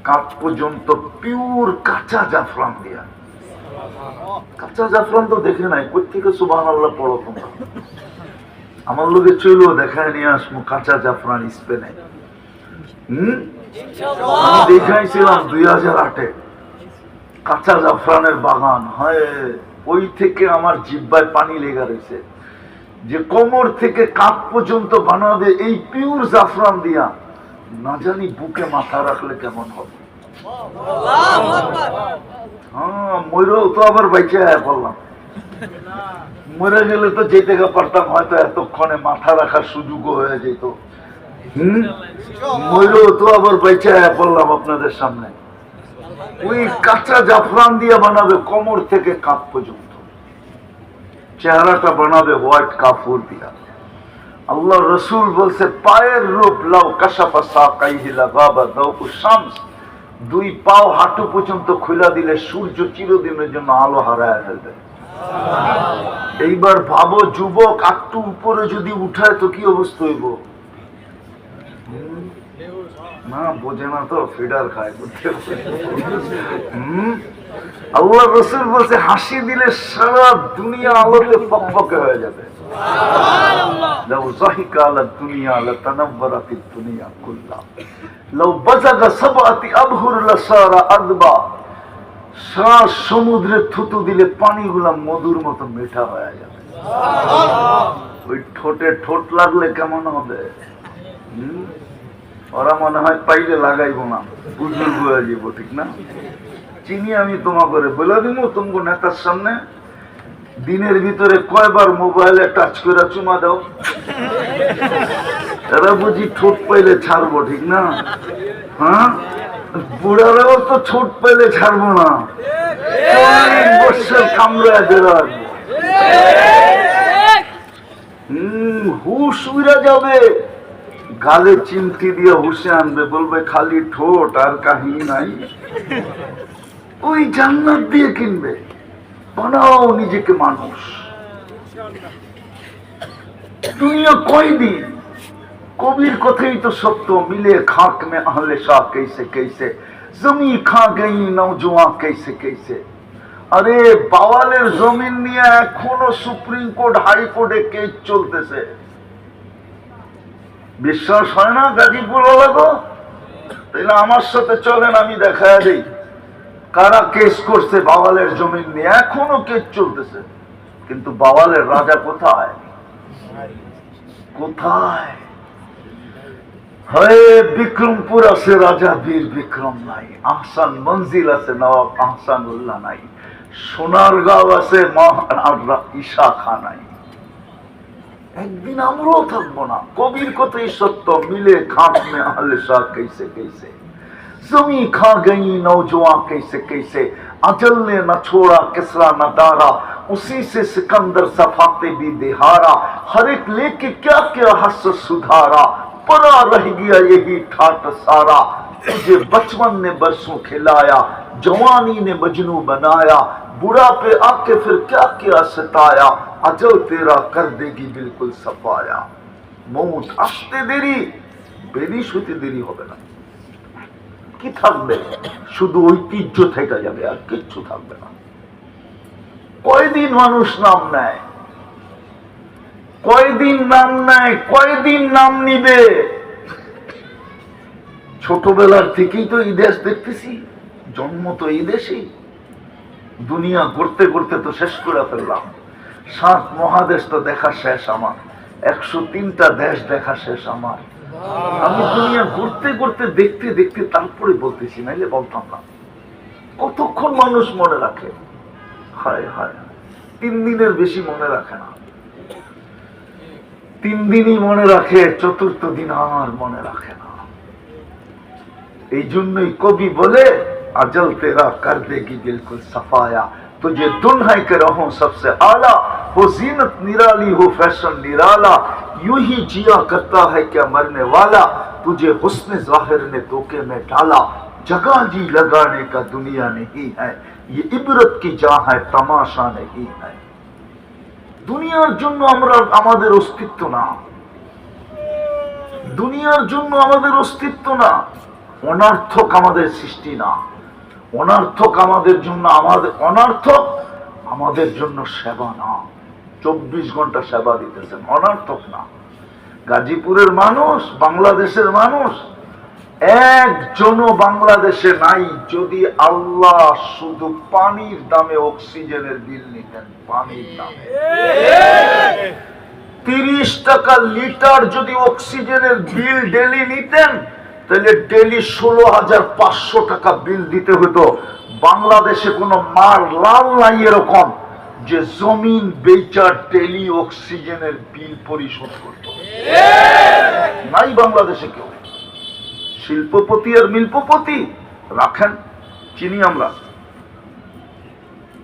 A: কাপ পর্যন্ত পিওর কাঁচা জাফরান দিয়া। কাঁচা জাফরান তো দেখে নাই, কোথেকে সুবহানাল্লাহ পড়ো তোমরা। আমার লোকে চইলো দেখায় নিয়ে আসবো কাঁচা জাফরান স্পেনে। আমি দেখাইছিলাম 2008-এ কাঁচা জাফরানের বাগান। হয় ওই থেকে আমার জিহ্বায় পানি লেগে রয়েছে, যে কোমর থেকে কাপ পর্যন্ত বানাবে এই পিওর জাফরান দিয়া, না জানি বুকে মাথা রাখলে কেমন হবে। হ্যাঁ, ময়ূরও তো আবার বাইচে বললাম, মরে গেলে তো যেতে পারতাম, হয়তো এতক্ষণে মাথা রাখার সুযোগও হয়ে যেত। ময়ূরও তো আবার বাইচে বললাম আপনাদের সামনে, ওই কাঁচা জাফরান দিয়ে বানাবে কোমর থেকে কাপ পর্যন্ত, চেহারাটা বানাবে হোয়াইট কাপড় দিয়া। আল্লাহ রসুল বলছে পায়ের রূপ লাউ কাশাফা সাকাইহি লাগাবা দাউ শামস, দুই পাও হাঁটু পর্যন্ত খুলে দিলে সূর্য চিরদিনের জন্য আলো হারায় ফেলবে। এইবার ভাবো যুবক একটু উপরে যদি উঠায় তো কি অবস্থা হইব? না বোঝে না তো, ফিডার খায়। আল্লাহ রসুল বলছে হাসি দিলে সারা দুনিয়া আলোতে ফকফকে হয়ে যাবে। লাউ যাহিকা আলা দুনিয়া লাতানাওয়ারাতিদ দুনিয়া কুল্লা, লাউ বাযাগা সাবআতি আবহুর লাসারা আযবা, সারা সমুদ্রে থুতু দিলে পানিগুলা মধুর মতো মিঠা হয়ে যাবে। ওই ঠোঁটে ঠোঁট লাগলে কেমন হবে? ওরা মনে হয় পাইলে লাগাইবো না, বুজুর্গ হয়ে যাবো, ঠিক না? চিনি আমি তোমা করে বলে দিব তোমাকে নেতার সামনে, দিনের ভিতরে কয়বার মোবাইলে টাচ করে চুমা দাও, এরা বুঝি ঠোঁট পাইলে ছাড়বো, ঠিক না? হ্যাঁ, বুড়ারাও তো ঠোঁট পাইলে ছাড়বো না, 40 বছর কামড়ায় বেরোবো। হুশ উড়ে যাবে, গালে চিমটি দিয়ে হুসে আনবে, বলবে খালি ঠোঁট আর কাহিনী নাই। ওই জান্নাত দিয়ে কিনবে। বানাও নিজেকে মানুষ। দুনিয়া কয়দিন? কবির কথাই তো সত্য, মিলে খাক মে আহলে শাহ कैसे कैसे, জমি খা গই নওজোয়ান कैसे कैसे। আরে বাওয়ালের জমিন নিয়ে এখনো সুপ্রিম কোর্ট হাইকোর্টে কেস চলতেছে। বিশ্বাস হয় না গাজীপুর লাগো? তাহলে আমার সাথে চলেন, আমি দেখা দিই কারা কেস করছে বাওয়ালের জমিন নিয়ে। এখনো কেস চলতেছে। কিন্তু বাওয়ালের রাজা কোথায়? কোথায়? হয়ে বিক্রমপুর আছে রাজা বীর বিক্রম নাই, আহসান মঞ্জিল আছে নবাব আহসানুল্লাহ নাই, সোনারগাঁও আছে ঈশা খান নাই। একদিন আমরাও থাকবো না। কবির কথাই সত্য, মিলে খাক মে আহলে শাহ कैसे कैसे, जमी खा गई नौजवान कैसे कैसे, अजल ने न छोड़ा किसरा न दारा, उसी से सिकंदर सफाते भी दिहारा, हर एक लेके क्या क्या हस सुधारा, परा रह गया यही ठाट सारा, तुझे बचपन ने बरसों खिलाया, जवानी ने मजनू बनाया, बुढ़ा पे आके फिर क्या क्या सताया, अजल तेरा कर देगी बिल्कुल सफाया। मौत আসতে দেরি, বেরিশ হতে দেরি হবে না। কি থাকবে? শুধু ঐতিহ্য থেকে যাবে, আর কিচ্ছু থাকবে না। কয়দিন মানুষ নাম নেয়, কয়দিন নাম নেয়, কয়দিন নাম নিবে? ছোটবেলার থেকেই তো এই দেশ দেখতেছি, জন্ম তো এই দেশেই। দুনিয়া করতে করতে তো শেষ করে ফেললাম। 7 মহাদেশ তো দেখা শেষ আমার, 103টা দেশ দেখা শেষ আমার। আমি দুনিয়া ঘুরতে ঘুরতে দেখতে দেখতে তারপরে বলতেছি, নাইলে বলতাম না। কতক্ষণ মানুষ মনে রাখে? হায় হায়, 3 দিনের বেশি মনে রাখে না। 3 দিনই মনে রাখে, 4th দিন আর মনে রাখে না। এই জন্যই কবি বলে, अजल तेरा कर देगी बिल्कुल सफाया, तुझे दुल्हन के रहो सबसे आला, हो जीनत निराली हो फैशन निराला, यूं ही जिया करता है क्या मरने वाला, तुझे हुस्न जाहिर ने धोखे में डाला, जगह जी लगाने का दुनिया नहीं है, ये इबरत की जा है तमाशा नहीं है। দুনিয়ার জন্য আমরা আমাদের অস্তিত্ব না, দুনিয়ার জন্য আমাদের অস্তিত্ব না। অনর্থক আমাদের সৃষ্টি না, অনর্থক আমাদের জন্য, আমাদের অনর্থক আমাদের জন্য সেবা না। 24 ঘন্টা সেবা দিতেছেন, অনর্থক না। গাজীপুরের মানুষ, বাংলাদেশের মানুষ একজনও বাংলাদেশে নাই যদি আল্লাহ শুধু পানির দামে অক্সিজেনের বিল নিতেন। পানির দামে 30 টাকা লিটার যদি অক্সিজেনের বিল ডেলি নিতেন, তাহলে ডেলি 16,500 টাকা বিল দিতে হতো। বাংলাদেশে কোনো মার লাল নাই এরকম যে জমিন বেচা ডেলি অক্সিজেনের বিল পরিশোধ করত, নাই বাংলাদেশে কেউ। শিল্পপতি আর মিল্পপতি রাখেন, চিনি আমরা।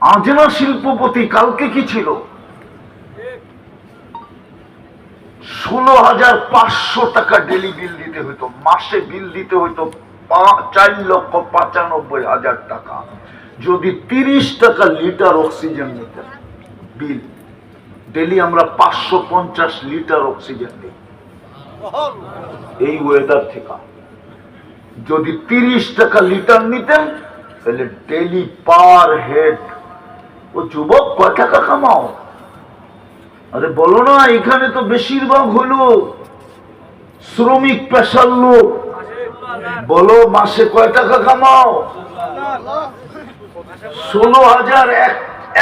A: আজ না শিল্পপতি, কালকে কি ছিল? 16,500 টাকা ডেলি বিল দিতে হইতো, মাসে বিল দিতে হইতো 4,95,000 টাকা যদি 30 টাকা লিটার অক্সিজেন নিতেন বিল। ডেলি আমরা 550 লিটার অক্সিজেন নিই এই ওয়েদার থেকে। যদি 30 টাকা লিটার নিতেন, তাহলে ডেলি পার হেড, ও যুবক কয় টাকা কামাও? আরে বলো না, এখানে তো বেশিরভাগ হলো শ্রমিক পেশার লোক। বলো মাসে কয় টাকা কামাও? 16,000।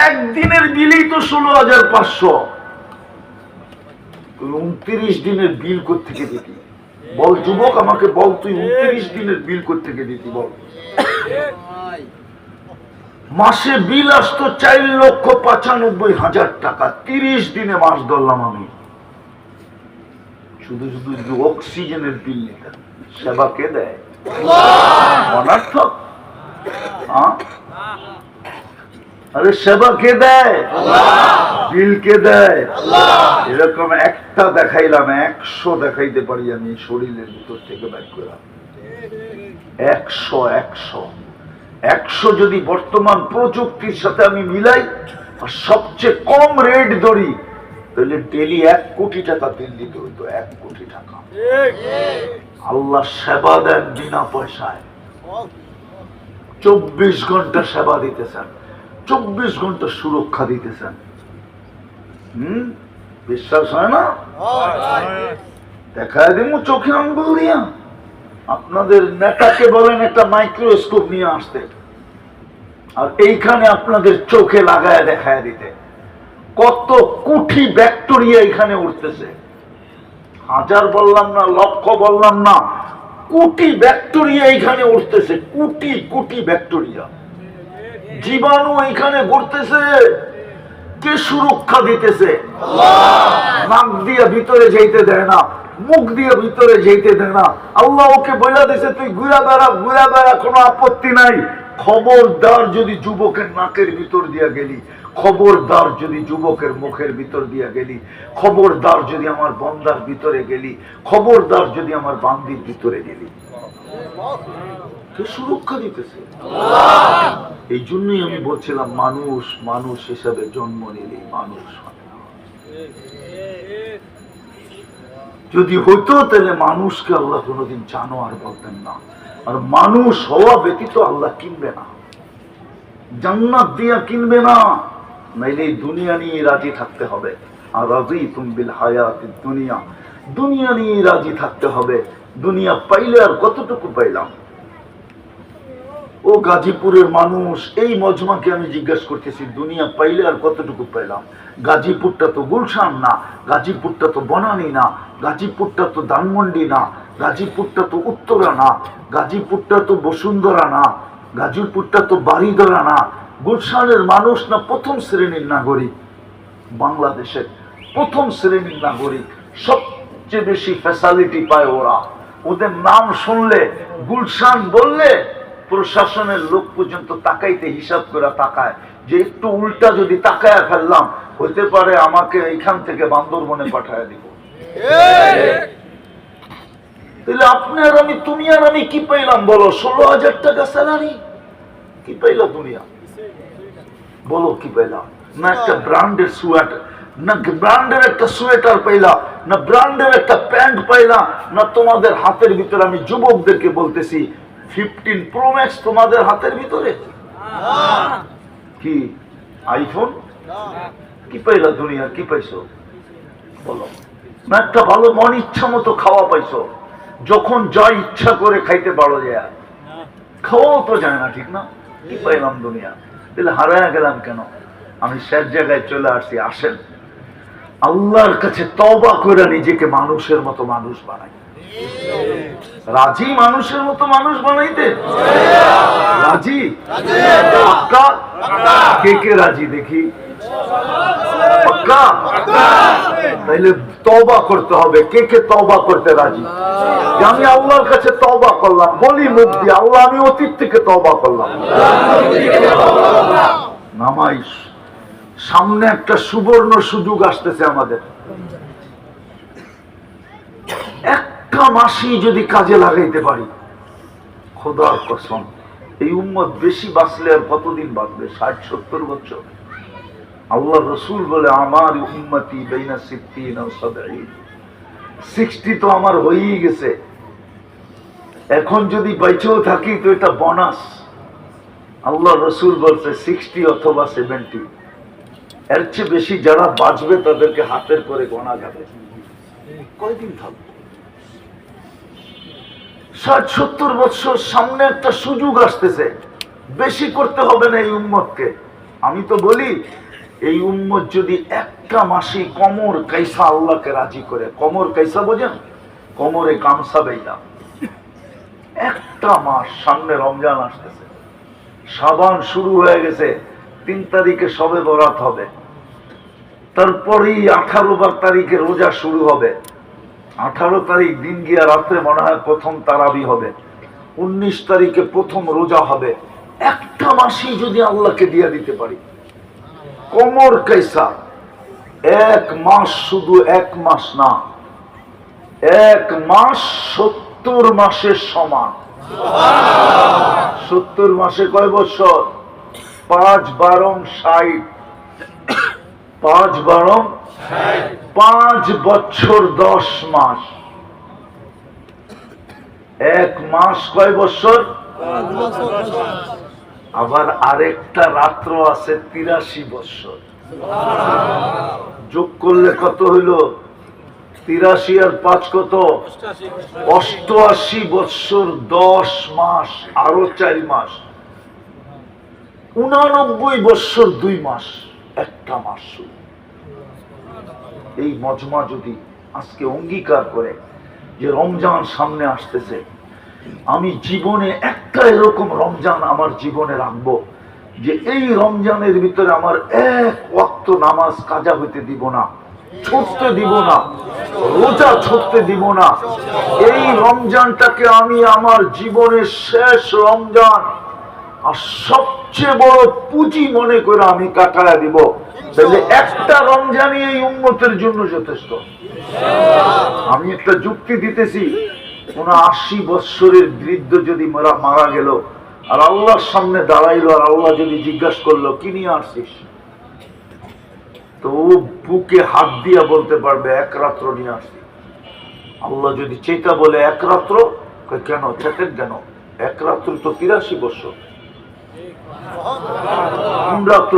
A: একদিনের বিলেই তো 16,500। 29 দিনের বিল কোত্থেকে দিতি? বল যুবক, আমাকে বল, তুই 29 দিনের বিল কোত্থেকে দিতি বল? মাসে বিল আসতো 4,95,000 টাকা। 30 দিনে মাস ধরলাম আমি। শুধু শুধু অক্সিজেনের বিল নিতেন। সেবা কে দেয়? অনর্থক। আরে সেবা কে দেয়? বিল কে দেয়? এরকম একটা দেখাইলাম, 100 দেখাইতে পারি আমি শরীরের ভিতর থেকে বের করে। 100 যদি বর্তমান প্রযুক্তির সাথে আমি মিলাই আর সবচেয়ে কম রেট ধরি, তাহলে ডেলি 1 কোটি টাকা দিল্লিতে হইতো। 1 কোটি টাকা। আল্লাহ সেবা দেন বিনা পয়সায়। 24 ঘন্টা সেবা দিতেছেন, 24 ঘন্টা সুরক্ষা দিতেছেন। বিশ্বাস হয় না? দেখায় দিব চোখে আঙ্গুল দিয়া। আপনাদের নেতাকে বলেন একটা মাইক্রোস্কোপ নিয়ে আসতে, আর এইখানে আপনাদের চোখে লাগায় দেখায় দিতে কত কোটি ব্যাকটেরিয়া এখানে উঠতেছে। 1000 বললাম না, লক্ষ বললাম না, কোটি ব্যাকটেরিয়া এখানে উঠতেছে। কোটি কোটি ব্যাকটেরিয়া, জীবাণু এখানে ঘুরতেছে। কে সুরক্ষা দিতেছে? নাক দিয়ে ভিতরে যেতে দেয় না, মুখ দিয়ে ভিতরে যেতে দেয় না। আল্লাহ ওকে বলে দিছে তুই ঘুরা বেড়া, কোনো আপত্তি নাই। খবরদার যদি যুবকের নাকের ভিতর দিয়া গেলি, খবরদার যদি যুবকের মুখের ভিতর দিয়া গেলি, খবরদার যদি আমার বন্দার ভিতরে গেলি, খবরদার যদি আমার বান্দির ভিতরে গেলি। কে সুরক্ষা দিতেছে? এই জন্যই আমি বলছিলাম মানুষ মানুষ হিসাবে জন্ম নিলেই মানুষ হয় না। যদি হইতো তাহলে মানুষকে আল্লাহ কোনোদিন জানোয়ার বলতেন না। আর মানুষ হওয়া ব্যতীত আল্লাহ কিনবে না, জান্নাত দিয়া কিনবে না। নাইলে দুনিয়া নিয়ে রাজি থাকতে হবে। আর রাযীতুম বিল হায়াতিদ দুনিয়া, দুনিয়া নিয়ে রাজি থাকতে হবে। দুনিয়া পাইলে আর কতটুকু পাইলাম? ও গাজীপুরের মানুষ, এই মজমাকে আমি জিজ্ঞাসা করতেছি, দুনিয়া পাইলে আর কতটুকু পাইলাম? গাজীপুরটা তো গুলশান না, গাজীপুরটা তো বনানী না, গাজীপুরটা তো ধানমন্ডি না, গাজীপুরটা তো উত্তরা না, গাজীপুরটা তো বসুন্ধরা না, গাজীপুরটা তো বাড়িধরা না। গুলশানের মানুষ না প্রথম শ্রেণীর নাগরিক, বাংলাদেশের প্রথম শ্রেণীর নাগরিক। সবচেয়ে বেশি ফ্যাসিলিটি পায় ওরা। ওদের নাম শুনলে, গুলশান বললে প্রশাসনের লোক পর্যন্ত তাকাইতে হিসাব করে তাকায় যে একটু উল্টা যদি তাকায় ফেললাম, হইতে পারে আমাকে এইখান থেকে বান্দরবনে পাঠায় দিব। তাহলে আপনি আর আমি, তুমি আর আমি কি পাইলাম বলো? 16,000 টাকা স্যালারি কি পাইলাম দুনিয়া? বলো কি পাইলাম? না একটা ব্র্যান্ডের সোয়েটার, না ব্র্যান্ডের একটা সোয়েটার পাইলা, না ব্র্যান্ডের একটা প্যান্ট পাইলা, না তোমাদের হাতের ভিতরে, আমি যুবকদেরকে বলতেছি, 15 Pro Max তোমাদের হাতের ভিতরে কি আইফোন? কি পাইলা দুনিয়া? কি পাইছো বলো? না একটা ভালো মন ইচ্ছা মতো খাওয়া পাইছো, যখন যা ইচ্ছা করে খাইতে পারো যায়, খাওয়াও তো যায় না, ঠিক না? কি পাইলাম দুনিয়া? তাহলে হারায় গেলাম কেন? আমি শেষ জায়গায় চলে আসছি। আসেন আল্লাহর কাছে তওবা করে নিজেকে মানুষের মতো মানুষ বানাই। রাজি মানুষের মতো মানুষ বানাইতে? রাজি? পাক্কা? কে কে রাজি দেখি? পাক্কা? তাইলে তওবা করতে হবে। কে কে তওবা করতে রাজি? আমি আল্লাহর কাছে তওবা করলাম, বলি মুখ দিয়ে, আল্লাহ আমি অতীত থেকে তওবা করলাম। নামাই সামনে একটা সুবর্ণ সুযোগ আসতেছে আমাদের। একটা মাসই যদি কাজে লাগাইতে পারি, খোদার কসম, এই উম্মত বেশি বাঁচলে আর কতদিন বাঁচবে? 60-70 বছর। আল্লাহ রসুল বলে আমার উম্মতি বাইনা 60 ও 70। 60 তো আমার হয়েই গেছে, এখন যদি বাইচেও থাকি তো এটা বোনাস। আল্লাহ রসুল বলছে 60 অথবা 70। এর চেয়ে বেশি যারা বাঁচবে তাদেরকে হাতের করে গোনা যাবে। কয়দিন থাকবে? 60-70 বছর। সামনে একটা সুযোগ আসতেছে, বেশি করতে হবে না এই উম্মতকে। আমি তো বলি এই উম্মত যদি একটা মাসে কমর কাইসা আল্লাহকে রাজি করে, কমর কাইসা বোঝেন? কমরে গামছা বেইলা একটা মাস, সামনে রমজান আসতেছে, শাবান শুরু হয়ে গেছে, 3 তারিখে শবে বরাত হবে, তারপরেই 18 তারিখে রোজা শুরু হবে, 18 তারিখ দিন গিয়া রাত্রে মনে হয় প্রথম তারাবি হবে, 19 তারিখে প্রথম রোজা হবে। একটা মাসই যদি আল্লাহকে দিয়ে দিতে পারি, কোমর কাইসা এক মাস, শুধু এক মাস না, এক মাস 70 মাসের সমান। 70 মাসে কয় বছর? 5 12 60, 5 12 5 বছর 10 মাস। এক মাস কয় বছর? আবার আরেকটা রাত্র আছে 83 বছর। যোগ করলে কত হইল? 83 আর 5 কত? 88 বছর 10 মাস, আরো 4 মাস, 89 বছর 2 মাস, একটা মাস। এই মজমা যদি আজকে অঙ্গীকার করে যে রমজান সামনে আসতেছে, আমি জীবনে একটা এরকম রমজান আমার জীবনে রাখবো যে এই রমজানের ভিতরে আমার এক ওয়াক্ত নামাজ কাজা হইতে দিব না, ছুটতে দিব না, রোজা ছুটতে দিব না। এই রমজানটাকে আমি আমার জীবনের শেষ রমজান আর সবচেয়ে বড় পুঁজি মনে করে আমি কাটায়া দিব। তাহলে একটা রমজানই এই উম্মতের জন্য যথেষ্ট। আমি একটা যুক্তি দিতেছি, 80 বৎসরের বৃদ্ধ যদি মারা গেল আর আল্লাহর সামনে দাঁড়াইলো, আর আল্লাহ যদি জিজ্ঞাসা করলো কি নিয়ে আসছিস, তো ও বুকে হাত দিয়া বলতে পারবে এক রাত্র নিয়ে আসছি। আল্লাহ যদি চেতা বলে এক রাত্র, কেন চেতেন কেন? এক রাত্র তো 83 বছর। কোন রাত্র?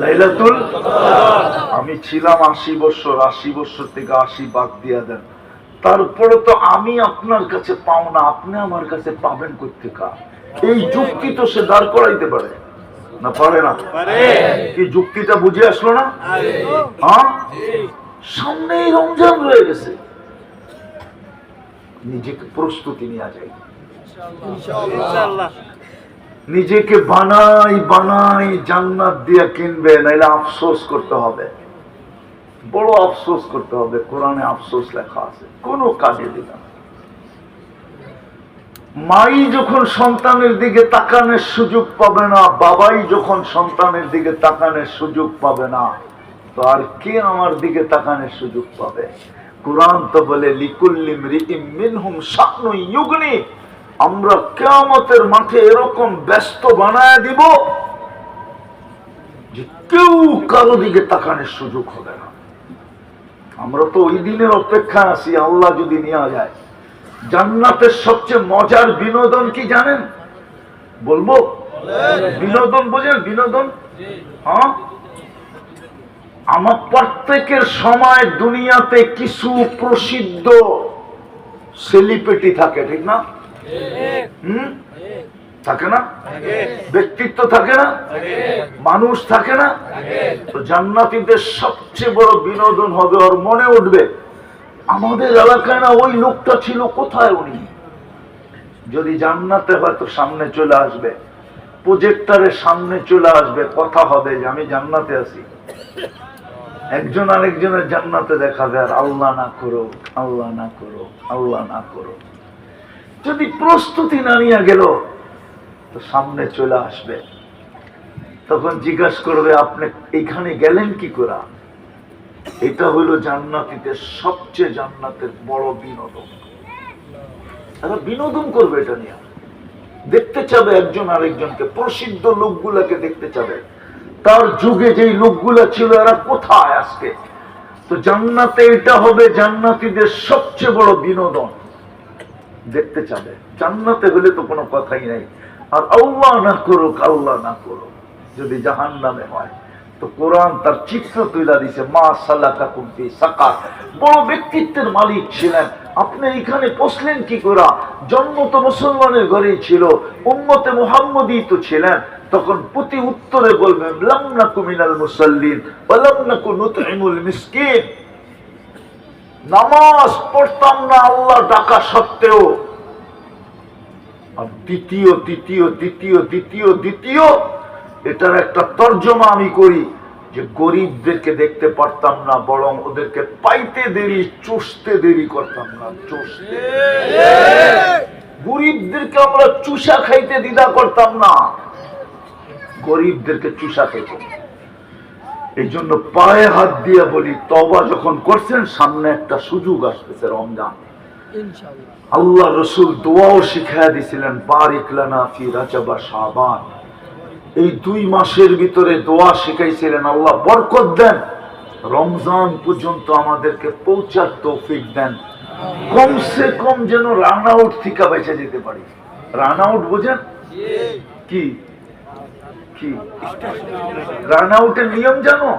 A: লাইলাতুল। আমি ছিলাম 80 বছর, 80 বছর থেকে 80 বাদ দিয়া দেন, তারপরে তো আমি আপনার কাছে পাও না, আপনি আমার কাছে পাবেন কোথেকে? এই যুক্তি তো সে দাঁড় করাইতে পারে না, পারে না? কি যুক্তিটা বুঝে আসলো না? হ্যাঁ, সামনেই রমজান রয়ে গেছে, নিজেকে প্রস্তুতি নেওয়া যায়। নিজেকে বানাই বানাই জান্নাত দিয়ে কিনবে, নাইলে আফসোস করতে হবে, বড় আফসোস করতে হবে। কোরআনে আফসোস লেখা আছে, কোন কাজে দিবে না। মাই যখন সন্তানের দিকে তাকানোর সুযোগ পাবে না, বাবাই যখন সন্তানের দিকে তাকানোর সুযোগ পাবে না, তো আর কে আমার দিকে তাকানোর সুযোগ পাবে? কোরআন তো বলে লিকুল্লি মরিইম মিনহুম শা'নুন ইউগনি, আমরা কিয়ামতের মাঠে এরকম ব্যস্ত বানায় দিব যে কেউ কারো দিকে তাকানোর সুযোগ হবে না। আমরা তো ওই দিনের অপেক্ষা আছি, আল্লাহ যদি নেওয়া যায়। জান্নাতের সবচেয়ে মজার বিনোদন কি জানেন? বলবো? বিনোদন বোঝেন? বিনোদন, হ্যাঁ, আমার প্রত্যেকের সময় দুনিয়াতে কিছু প্রসিদ্ধ সেলিব্রিটি থাকে, ঠিক না? থাকে না? ব্যক্তিত্ব থাকে না? মানুষ থাকে না? তো জান্নাতীদের সবচেয়ে বড় বিনোদন হবে, ওর মনে উঠবে আমাদের এলাকায় না ওই লোকটা ছিল, কোথায় উনি? যদি জান্নাতে হয়তো সামনে চলে আসবে, প্রজেক্টরের সামনে চলে আসবে, কথা হবে যে আমি জান্নাতে আছি। একজন আরেকজনের জান্নাতে দেখাবে, আর আল্লাহ না করো, আল্লাহ না করো, আল্লাহ না করো। যদি প্রস্তুতি না নিয়ে গেল তো সামনে চলে আসবে, তখন জিজ্ঞাসা করবে আপনি এইখানে গেলেন কি করে? এটা হলো জান্নাতীদের সবচেয়ে জান্নাতের বড় বিনোদন। তারা বিনোদন করবে, এটা নিয়ে দেখতে চাবে একজন আরেকজনকে, প্রসিদ্ধ লোকগুলাকে দেখতে চাবে, তার যুগে যেই লোকগুলা ছিল এরা কোথায় আজকে। তো জান্নাতে এটা হবে জান্নাতীদের সবচেয়ে বড় বিনোদন, দেখতে চাবে। জান্নাতে হলে তো কোনো কথাই নাই। আর আল্লাহ না করুক, আল্লাহ না করুক, যদি জাহান্নামে হয় তো কোরআন তার চিত্র তুলে দিছে, মা সালাকাকুম ফি সাকার। বড় ব্যক্তিত্বের মালিক ছিলেন, আপনি এখানে পৌঁছলেন কি করে? জন্ম তো মুসলমানের ঘরেই ছিল, উম্মতে মুহাম্মদী তো ছিলেন। তখন প্রতি উত্তরে বলবেন লাম নাকু মিনাল মুসাল্লিন ওয়া লাম নাকু নুতইমুল মিসকিন। নামাজ পড়তাম না আল্লাহ ডাকা সত্ত্বেও। আর দ্বিতীয় দ্বিতীয় দ্বিতীয় দ্বিতীয় দ্বিতীয় এটার একটা তর্জমা আমি করি যে গরিবদেরকে দেখতে পারতাম না, বরং ওদেরকে পাইতে দেরি, চুষতে দেরি করতাম না। চুষতে, গরিবদেরকে আমরা চুষা খাইতে দ্বিধা করতাম না, গরিবদেরকে চুষা খেতাম। এই জন্য পায়ে হাত দিয়ে বলি, তওবা যখন করছেন সামনে একটা সুযোগ আসতেছে, রমজান। আল্লাহ রসুল দোয়াও শিখাইয়া দিছিলেন, বারিক লানা ফি রাজব শাবান। এই 2 মাসের ভিতরে দোয়া শিখাইছিলেন, আল্লাহ বরকত দেন, রমজান পর্যন্ত আমাদেরকে পৌঁছার তৌফিক দেন, কমসে কম যেন রান আউট থেকে বেঁচে যেতে পারি। রান আউট বুঝেন কি? কি রান আউটের নিয়ম জানো?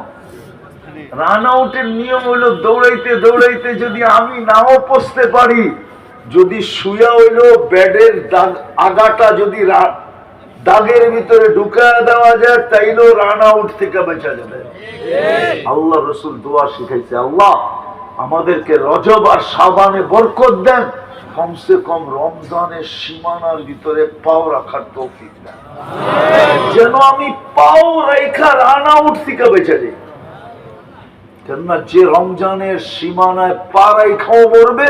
A: রান আউটের নিয়ম হলো দৌড়াইতে দৌড়াইতে যদি আমি নাও পৌঁছতে পারি, যদি শুয়া হইলো ব্যাডের আগাটা যদি দাগের ভিতরে ঢুকায় দেওয়া যায়, তাইলেও রান আউট থেকে বেঁচে যাবে। আল্লাহ রসুল দোয়া শিখাইছে, আল্লাহ আমাদেরকে রজব আর শাবানে বরকত দেন, কমসে কম রমজানের সীমানার ভিতরে পাও রাখার তৌফিক দেন, যেন আমি পাও রেখা রান আউট থেকে বেঁচে যাই। কেননা যে রমজানের সীমানায় পা রেখাও মরবে,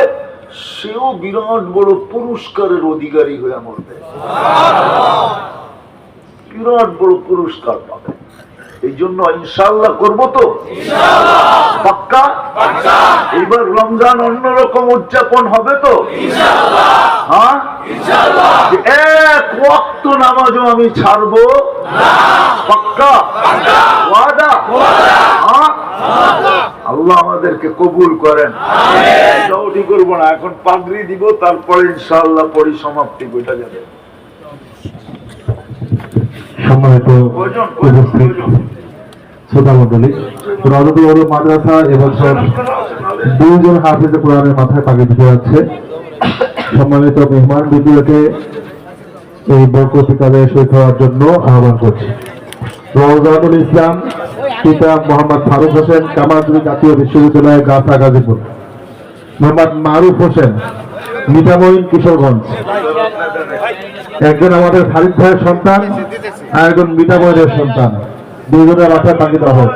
A: সেও বিরাট বড় পুরস্কারের অধিকারী হয়ে মরবে, বিরাট বড় পুরস্কার পাবে। এই জন্য ইনশাআল্লাহ করবো তো, পাক্কা? এবার রমজান অন্যরকম উদযাপন হবে তো, হ্যাঁ? এক ওয়াক্ত নামাজও আমি ছাড়বো, পাক্কা ওয়াদা? হ্যাঁ, আল্লাহ আমাদেরকে কবুল করেন। এটাও করবো না, এখন পাগড়ি দিব, তারপরে ইনশাআল্লাহ পরিসমাপ্তি ঘটে যাবে।
B: সম্মানিত শ্রোতা মন্ডলী, রাজুল মাদ্রাসা এবছর 2 জন হাফেজে কোরআনের মাথায় পাগড়ি দিতে যাচ্ছে। সম্মানিত মেহমান বিদ্যালয়কে এই বরকতি কাজে শহীদ হওয়ার জন্য আহ্বান করছি। রওজাতুল ইসলাম পিতা মোহাম্মদ ফারুক হোসেন, কামারহাটি জাতীয় বিশ্ববিদ্যালয়, গাছা, গাজীপুর। মোহাম্মদ মারুফ হোসেন, মিঠামইন, কিশোরগঞ্জ। একজন আমাদের ফারিদ ভাইয়ের সন্তান আর একজন মিঠামইনের সন্তান, 2 জনের মাথায় পাগড়ি দেওয়া হোক।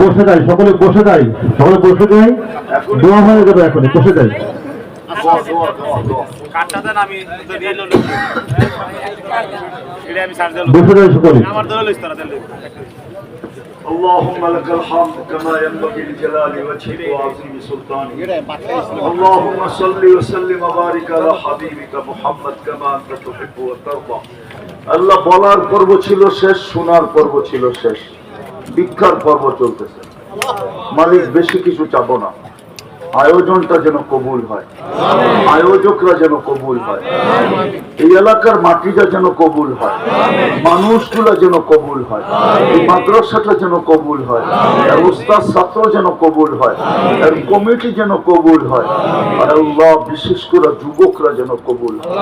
B: বসে যাই, সকলে বসে যাই, সকলে বসে যাই, দোয়া হয়ে যাবে এখনই, বসে যাই। বসে যাই সকলে।
A: اللهم لك الحمد كما ينبغي لجلال وجهك وعظيم سلطانك. اللهم صل وسلم وبارك على حبيبك محمد كما انت تحب وترضى. আল্লাহ বলার পর্ব ছিল শেষ, শোনার পর্ব ছিল শেষ, ভিক্ষার পর্ব চলতেছে। মালিক বেশি কিছু চাবো না, আয়োজনটা যেন কবুল হয়, আয়োজকরা যেন কবুল হয়, এই এলাকার মাটিটা যেন কবুল হয়, মানুষগুলা যেন কবুল হয়, এই মাদ্রাসাটা যেন কবুল হয়, আর উস্তাদ ছাত্র যেন কবুল হয়, আর কমিটি যেন কবুল হয়, আর আল্লাহ বিশেষ করে যুবকরা যেন কবুল হয়।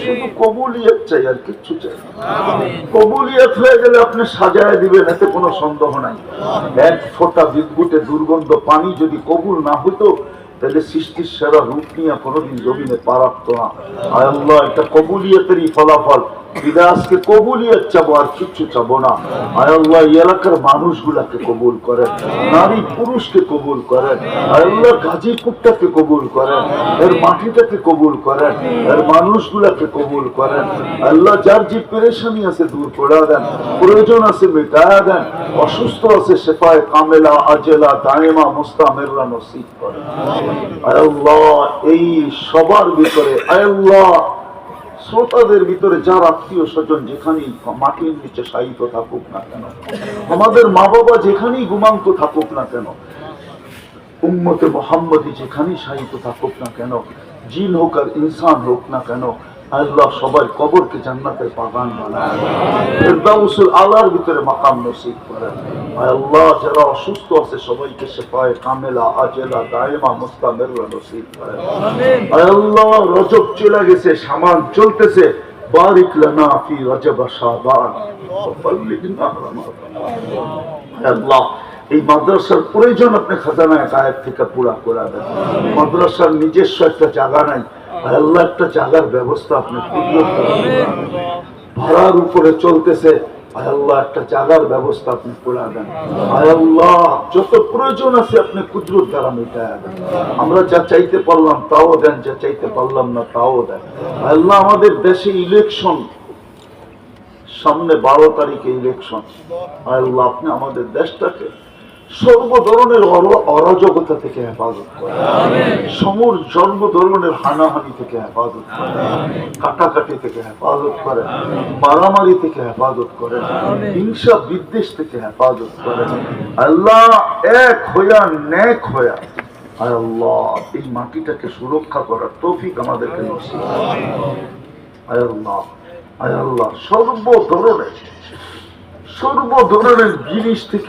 A: শুধু কবুলিয়ত চাই, আর কিচ্ছু চাই না। কবুলিয়ত হয়ে গেলে আপনি সাজায় দিবেন, এতে কোনো সন্দেহ নাই। এক ফোঁটা বিদ্যুতে দুর্গন্ধ পানি যদি কবুল না হতো, তাহলে সৃষ্টির সেরা রূপ নিয়ে কোনোদিন জমিনে পা রাখতো না। আয় আল্লাহ, এটা কবুলিয়তেরই ফলাফল। বিদাসকে কবুলিয়ত চাবো, আর কিচ্ছু চাবো না। আয় আল্লাহ, এই এলাকার মানুষগুলাকে কবুল করেন, নারী পুরুষকে কবুল করেন। আয় আল্লাহ, গাজীপুরটাকে কবুল করেন, এর মাটিটাকে কবুল করেন, এর মানুষগুলাকে কবুল করেন। আল্লাহ, যার যে পেরেশানি আছে দূর করে দেন, প্রয়োজন আছে মেটায়া দেন, অসুস্থ আছে শেফায়ে কামেলা আজেলা দায়েমা মুস্তামেররা নসিব করেন। আয় আল্লাহ, এই সবার ভিতরে আয় আল্লাহ, শ্রোতাদের ভিতরে যার আত্মীয় স্বজন যেখানেই মাটির নিচে শায়িত থাকুক না কেন, আমাদের মা বাবা যেখানেই ঘুমান্ত থাকুক না কেন, উম্মতে মুহাম্মদী যেখানেই শায়িত থাকুক না কেন, জিন হোক আর ইনসান হোক না কেন, আল্লাহ সবার কবরকে জান্নাতের বাগান বানায়, ফেরদাউসুল আলার ভিতরে মাকাম নসিব করেন। আল্লাহ, যারা অসুস্থ আছে সবাইকে শিফায়ে কামেলা আজেলা দায়েমা মুস্তামেররা নসিব করেন। আল্লাহ, রজব চলে গেছে, শাবান চলতেছে, বারিক লানা ফি রজব শাবান ওয়া বাল্লিগনা রমাদান। আল্লাহ, এই মাদ্রাসার প্রয়োজন আপনি খাজানায়ে গায়েব থেকে পুরা করে দেন। মাদ্রাসার নিজস্ব একটা জায়গা নাই, আল্লাহ একটা জায়গার ব্যবস্থা আপনি কুদরত করেন। ভাড়ার উপরে চলতেছে, আল্লাহ একটা জায়গার ব্যবস্থা আপনি করে দেন। আল্লাহ, যত প্রয়োজন আছে আপনি কুদরত দ্বারা মিটায়া দেন। আমরা যা চাইতে পারলাম তাও দেন, যা চাইতে পারলাম না তাও দেন। আল্লাহ, আমাদের দেশে ইলেকশন সামনে 12 তারিখে ইলেকশন। আল্লাহ আপনি আমাদের দেশটাকে সর্ব ধরনের অরাজকতা থেকে হেফাজত করেন, সর্ব ধরনের হানাহানি থেকে হেফাজত করেন, কাটাকাটি থেকে হেফাজত করেন, মারামারি থেকে হেফাজত করেন, হিংসা বিদ্বেষ থেকে হেফাজত করেন। আল্লাহ এক হইয়া নেক হইয়া আল্লাহ এই মাটিটাকে সুরক্ষা করার তৌফিক আমাদেরকে নসিব করুন। আল্লাহ সর্ব ধরনের জিনিস থেকে